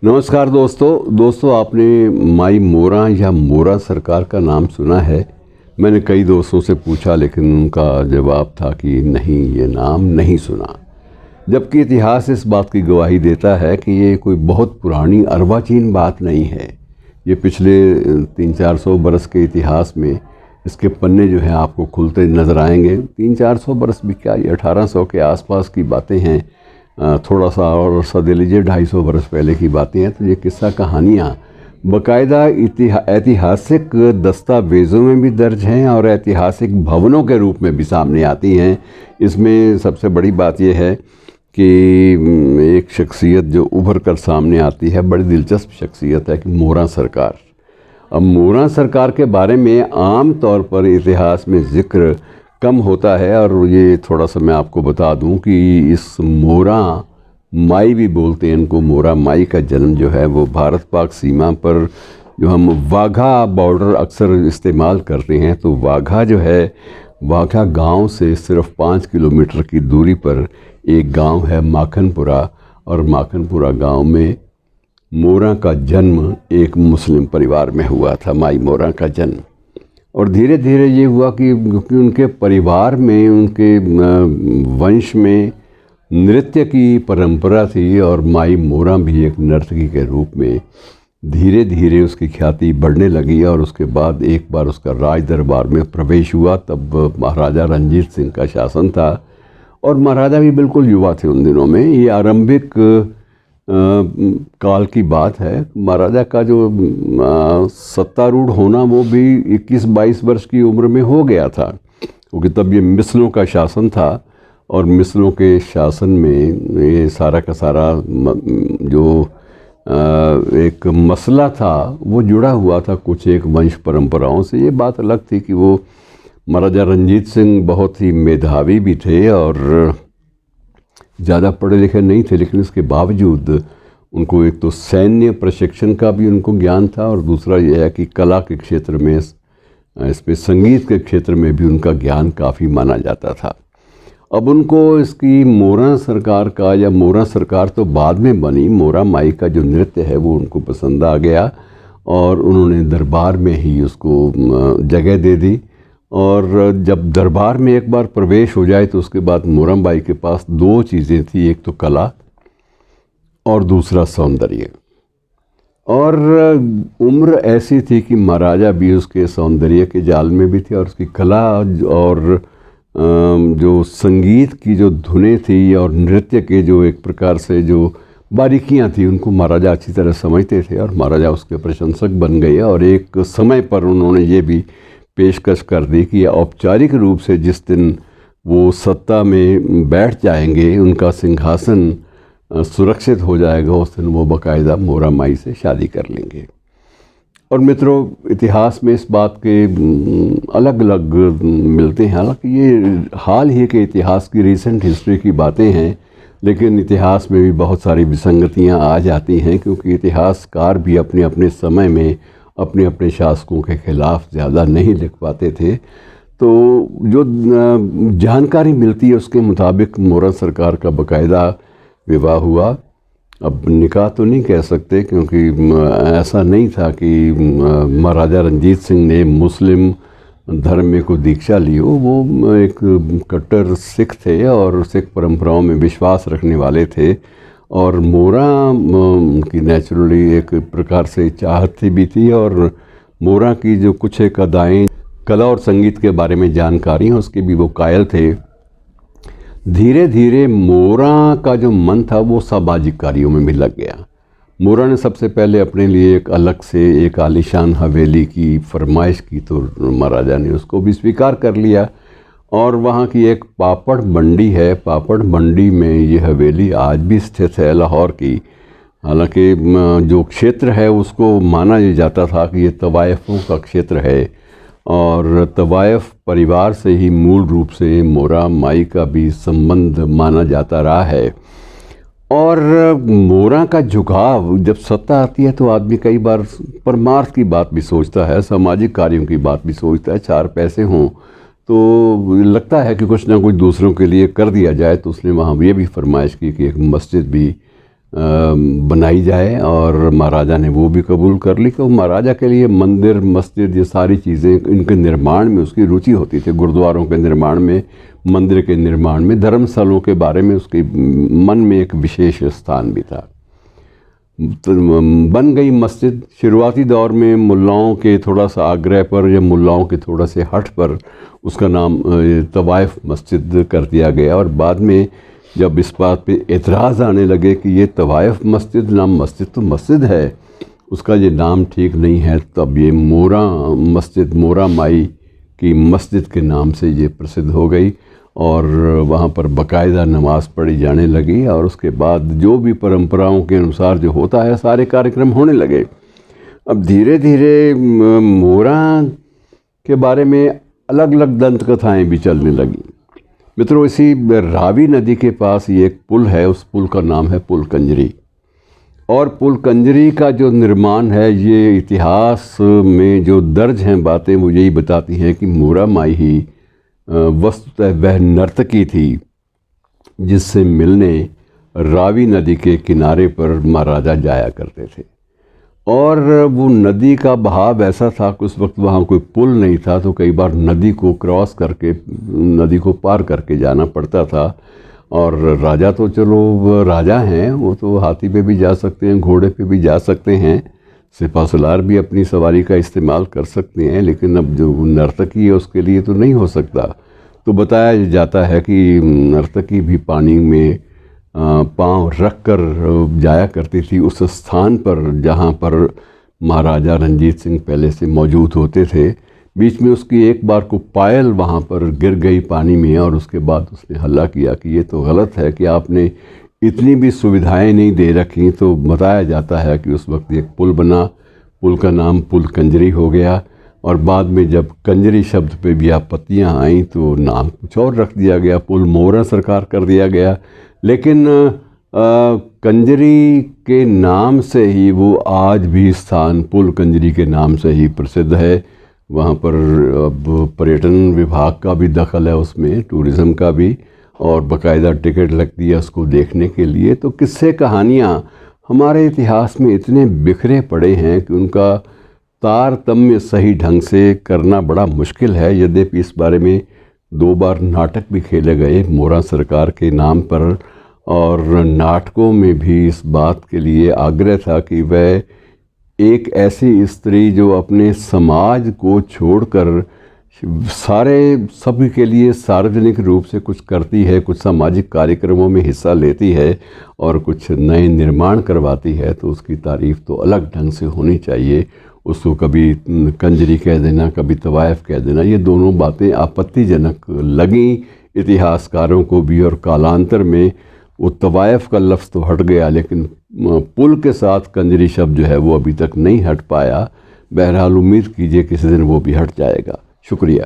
नमस्कार दोस्तों आपने माई मोरा या मोरा सरकार का नाम सुना है। मैंने कई दोस्तों से पूछा लेकिन उनका जवाब था कि नहीं, ये नाम नहीं सुना। जबकि इतिहास इस बात की गवाही देता है कि ये कोई बहुत पुरानी अर्वाचीन बात नहीं है। ये पिछले 300-400 बरस के इतिहास में इसके पन्ने जो हैं आपको खुलते नज़र आएंगे। 300-400 बरस भी क्या, ये 1800 के आसपास की बातें हैं। थोड़ा सा और अरसा दे लीजिए, 250 बरस पहले की बातें हैं। तो ये किस्सा कहानियाँ बाकायदा ऐतिहासिक दस्तावेज़ों में भी दर्ज हैं और ऐतिहासिक भवनों के रूप में भी सामने आती हैं। इसमें सबसे बड़ी बात यह है कि एक शख्सियत जो उभर कर सामने आती है, बड़ी दिलचस्प शख्सियत है कि मोरा सरकार। अब मोरा सरकार के बारे में आम तौर पर इतिहास में ज़िक्र कम होता है। और ये थोड़ा सा मैं आपको बता दूं कि इस मोरा माई भी बोलते हैं इनको, मोरा माई का जन्म जो है वो भारत पाक सीमा पर, जो हम वाघा बॉर्डर अक्सर इस्तेमाल करते हैं, तो वाघा जो है, वाघा गांव से सिर्फ 5 किलोमीटर की दूरी पर एक गांव है माखनपुरा। और माखनपुरा गांव में मोरा का जन्म एक मुस्लिम परिवार में हुआ था, माई मोरा का जन्म। और धीरे धीरे ये हुआ कि क्योंकि उनके परिवार में, उनके वंश में नृत्य की परंपरा थी और माई मोरा भी एक नर्तकी के रूप में धीरे धीरे उसकी ख्याति बढ़ने लगी। और उसके बाद एक बार उसका राज दरबार में प्रवेश हुआ। तब महाराजा रंजीत सिंह का शासन था और महाराजा भी बिल्कुल युवा थे उन दिनों में। ये आरंभिक काल की बात है। महाराजा का जो सत्तारूढ़ होना वो भी 21-22 वर्ष की उम्र में हो गया था, क्योंकि तब ये मिस्रों का शासन था। और मिस्रों के शासन में ये सारा का सारा जो एक मसला था वो जुड़ा हुआ था कुछ एक वंश परंपराओं से। ये बात अलग थी कि वो महाराजा रंजीत सिंह बहुत ही मेधावी भी थे और ज़्यादा पढ़े लिखे नहीं थे, लेकिन इसके बावजूद उनको एक तो सैन्य प्रशिक्षण का भी उनको ज्ञान था और दूसरा यह है कि कला के क्षेत्र में, इसमें संगीत के क्षेत्र में भी उनका ज्ञान काफ़ी माना जाता था। अब उनको इसकी मोरा सरकार का, या मोरा सरकार तो बाद में बनी, मोरा माई का जो नृत्य है वो उनको पसंद आ गया और उन्होंने दरबार में ही उसको जगह दे दी। और जब दरबार में एक बार प्रवेश हो जाए तो उसके बाद मोरम बाई के पास 2 चीज़ें थी, एक तो कला और दूसरा सौंदर्य। और उम्र ऐसी थी कि महाराजा भी उसके सौंदर्य के जाल में भी थे और उसकी कला और जो संगीत की जो धुनें थी और नृत्य के जो एक प्रकार से जो बारीकियां थी उनको महाराजा अच्छी तरह समझते थे और महाराजा उसके प्रशंसक बन गए। और एक समय पर उन्होंने ये भी पेशकश कर दी कि औपचारिक रूप से जिस दिन वो सत्ता में बैठ जाएंगे, उनका सिंहासन सुरक्षित हो जाएगा, उस दिन वो बाकायदा मोरा माई से शादी कर लेंगे। और मित्रों, इतिहास में इस बात के अलग अलग मिलते हैं। हालांकि ये हाल ही के इतिहास की रीसेंट हिस्ट्री की बातें हैं, लेकिन इतिहास में भी बहुत सारी विसंगतियां आ जाती हैं, क्योंकि इतिहासकार भी अपने अपने समय में अपने अपने शासकों के ख़िलाफ़ ज़्यादा नहीं लिख पाते थे। तो जो जानकारी मिलती है उसके मुताबिक मोरा सरकार का बाकायदा विवाह हुआ। अब निकाह तो नहीं कह सकते, क्योंकि ऐसा नहीं था कि महाराजा रंजीत सिंह ने मुस्लिम धर्म में को दीक्षा ली हो। वो एक कट्टर सिख थे और सिख परंपराओं में विश्वास रखने वाले थे। और मोरा की नेचुरली एक प्रकार से चाहत भी थी और मोरा की जो कुछ एक अदाएँ, कला और संगीत के बारे में जानकारी है उसके भी वो कायल थे। धीरे धीरे मोरा का जो मन था वो सामाजिक कार्यों में भी लग गया। मोरा ने सबसे पहले अपने लिए एक अलग से एक आलीशान हवेली की फरमाइश की, तो महाराजा ने उसको भी स्वीकार कर लिया। और वहाँ की एक पापड़ मंडी है, पापड़ मंडी में ये हवेली आज भी स्थित है, लाहौर की। हालांकि जो क्षेत्र है उसको माना ये जाता था कि ये तवायफ़ों का क्षेत्र है और तवायफ़ परिवार से ही मूल रूप से मोरा माई का भी संबंध माना जाता रहा है। और मोरा का झुकाव, जब सत्ता आती है तो आदमी कई बार परमार्थ की बात भी सोचता है, सामाजिक कार्यों की बात भी सोचता है। 4 पैसे हों तो लगता है कि कुछ ना कुछ दूसरों के लिए कर दिया जाए। तो उसने वहाँ ये भी फरमाइश की कि एक मस्जिद भी बनाई जाए, और महाराजा ने वो भी कबूल कर ली कि महाराजा के लिए मंदिर मस्जिद ये सारी चीज़ें इनके निर्माण में उसकी रुचि होती थी। गुरुद्वारों के निर्माण में, मंदिर के निर्माण में, धर्मस्थलों के बारे में उसके मन में एक विशेष स्थान भी था। तो बन गई मस्जिद। शुरुआती दौर में मुल्लाओं के थोड़ा सा आग्रह पर या मुल्लाओं के थोड़ा से हट पर उसका नाम तवाइफ मस्जिद कर दिया गया, और बाद में जब इस बात पे एतराज़ आने लगे कि ये तवाइफ मस्जिद, नाम मस्जिद तो मस्जिद है, उसका ये नाम ठीक नहीं है, तब ये मोरा मस्जिद, मोरा माई की मस्जिद के नाम से ये प्रसिद्ध हो गई, और वहाँ पर बाकायदा नमाज़ पढ़ी जाने लगी। और उसके बाद जो भी परंपराओं के अनुसार जो होता है सारे कार्यक्रम होने लगे। अब धीरे धीरे मोरा के बारे में अलग अलग दंत कथाएँ भी चलने लगी। मित्रों, इसी रावी नदी के पास ये एक पुल है, उस पुल का नाम है पुल कंजरी। और पुल कंजरी का जो निर्माण है, ये इतिहास में जो दर्ज हैं बातें वो यही बताती हैं कि मोरा माई ही वस्तुतः वह नर्तकी थी जिससे मिलने रावी नदी के किनारे पर महाराजा जाया करते थे। और वो नदी का बहाव ऐसा था कि उस वक्त वहाँ कोई पुल नहीं था, तो कई बार नदी को क्रॉस करके, नदी को पार करके जाना पड़ता था। और राजा तो चलो राजा हैं, वो तो हाथी पे भी जा सकते हैं, घोड़े पे भी जा सकते हैं, सिपासलार भी अपनी सवारी का इस्तेमाल कर सकते हैं, लेकिन अब जो नर्तकी है उसके लिए तो नहीं हो सकता। तो बताया जाता है कि नर्तकी भी पानी में पांव रख कर जाया करती थी उस स्थान पर जहाँ पर महाराजा रंजीत सिंह पहले से मौजूद होते थे। बीच में उसकी एक बार को पायल वहाँ पर गिर गई पानी में, और उसके बाद उसने हल्ला किया कि ये तो गलत है कि आपने इतनी भी सुविधाएं नहीं दे रखी। तो बताया जाता है कि उस वक्त एक पुल बना, पुल का नाम पुल कंजरी हो गया, और बाद में जब कंजरी शब्द पे भी आपत्तियाँ आईं तो नाम कुछ और रख दिया गया, पुल मोरा सरकार कर दिया गया। लेकिन कंजरी के नाम से ही वो आज भी स्थान पुल कंजरी के नाम से ही प्रसिद्ध है। वहाँ पर अब पर्यटन विभाग का भी दखल है उसमें, टूरिज़्म का भी, और बाकायदा टिकट लगती है उसको देखने के लिए। तो किस्से कहानियाँ हमारे इतिहास में इतने बिखरे पड़े हैं कि उनका तारतम्य सही ढंग से करना बड़ा मुश्किल है। यद्यपि इस बारे में 2 बार नाटक भी खेले गए मोरा सरकार के नाम पर, और नाटकों में भी इस बात के लिए आग्रह था कि वह एक ऐसी स्त्री जो अपने समाज को छोड़कर सभी के लिए सार्वजनिक रूप से कुछ करती है, कुछ सामाजिक कार्यक्रमों में हिस्सा लेती है और कुछ नए निर्माण करवाती है, तो उसकी तारीफ़ तो अलग ढंग से होनी चाहिए। उसको कभी कंजरी कह देना, कभी तवाइफ कह देना, ये दोनों बातें आपत्तिजनक लगीं इतिहासकारों को भी, और कालांतर में वो तवाइफ का लफ्ज़ तो हट गया, लेकिन पुल के साथ कंजरी शब्द जो है वो अभी तक नहीं हट पाया। बहरहाल उम्मीद कीजिए किसी दिन वो भी हट जाएगा। शुक्रिया।